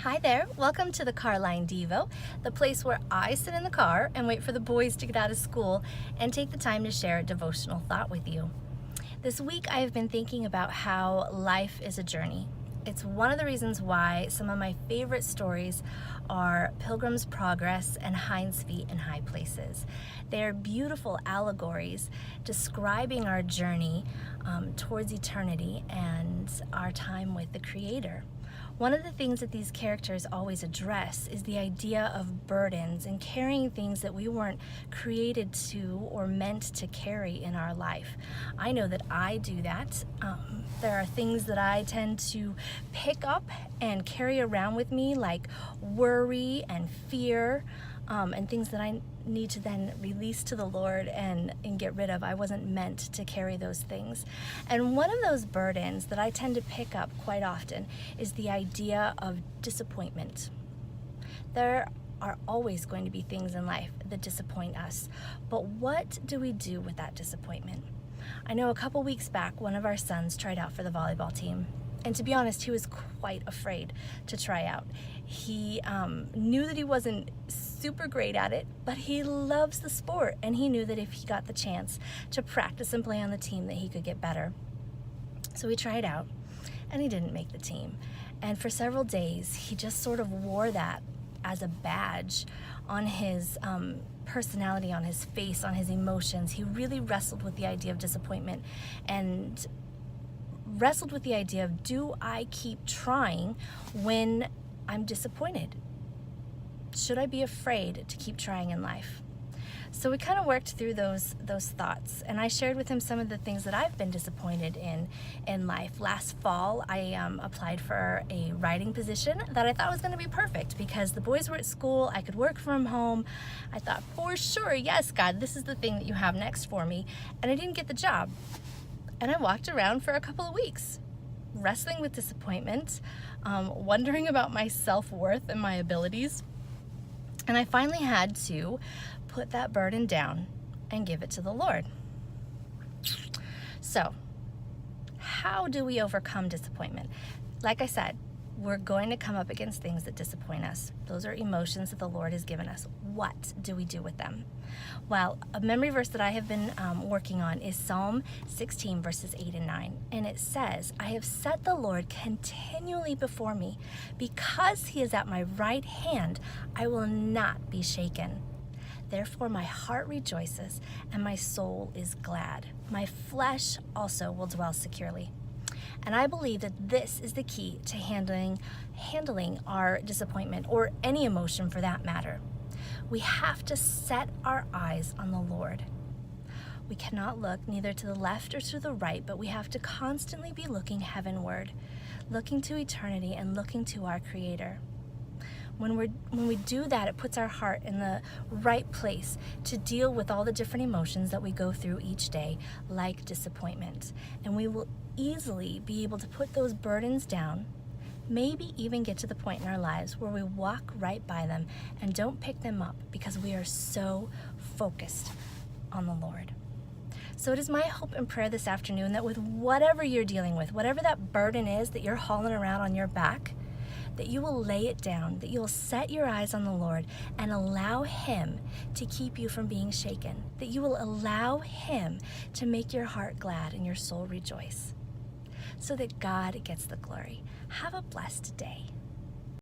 Hi there, welcome to the Car Line Devo, the place where I sit in the car and wait for the boys to get out of school and take the time to share a devotional thought with you. This week I have been thinking about how life is a journey. It's one of the reasons why some of my favorite stories are Pilgrim's Progress and Hind's Feet in High Places. They are beautiful allegories describing our journey towards eternity and our time with the Creator. One of the things that these characters always address is the idea of burdens and carrying things that we weren't created to or meant to carry in our life. I know that I do that. There are things that I tend to pick up and carry around with me, like worry and fear, and things that I need to then release to the Lord and get rid of. I wasn't meant to carry those things. And one of those burdens that I tend to pick up quite often is the idea of disappointment. There are always going to be things in life that disappoint us, but what do we do with that disappointment? I know a couple weeks back, one of our sons tried out for the volleyball team. And to be honest, he was quite afraid to try out. He knew that he wasn't super great at it, but he loves the sport, and he knew that if he got the chance to practice and play on the team that he could get better. So he tried out, and he didn't make the team. And for several days, he just sort of wore that as a badge on his personality, on his face, on his emotions. He really wrestled with the idea of disappointment and wrestled with the idea of, do I keep trying when I'm disappointed? Should I be afraid to keep trying in life? So we kind of worked through those thoughts, and I shared with him some of the things that I've been disappointed in life. Last fall, I applied for a writing position that I thought was going to be perfect because the boys were at school, I could work from home. I thought, for sure, yes, God, this is the thing that you have next for me, and I didn't get the job. And I walked around for a couple of weeks, wrestling with disappointment, wondering about my self-worth and my abilities. And I finally had to put that burden down and give it to the Lord. So, how do we overcome disappointment? Like I said, we're going to come up against things that disappoint us. Those are emotions that the Lord has given us. What do we do with them? Well, a memory verse that I have been working on is Psalm 16, verses 8 and 9. And it says, I have set the Lord continually before me. Because he is at my right hand, I will not be shaken. Therefore my heart rejoices, and my soul is glad. My flesh also will dwell securely. And I believe that this is the key to handling our disappointment, or any emotion for that matter. We have to set our eyes on the Lord. We cannot look neither to the left or to the right, but we have to constantly be looking heavenward, looking to eternity and looking to our Creator. When we do that, it puts our heart in the right place to deal with all the different emotions that we go through each day, like disappointment. And we will easily be able to put those burdens down, maybe even get to the point in our lives where we walk right by them and don't pick them up because we are so focused on the Lord. So it is my hope and prayer this afternoon that with whatever you're dealing with, whatever that burden is that you're hauling around on your back, that you will lay it down, that you will set your eyes on the Lord and allow him to keep you from being shaken, that you will allow him to make your heart glad and your soul rejoice, so that God gets the glory. Have a blessed day.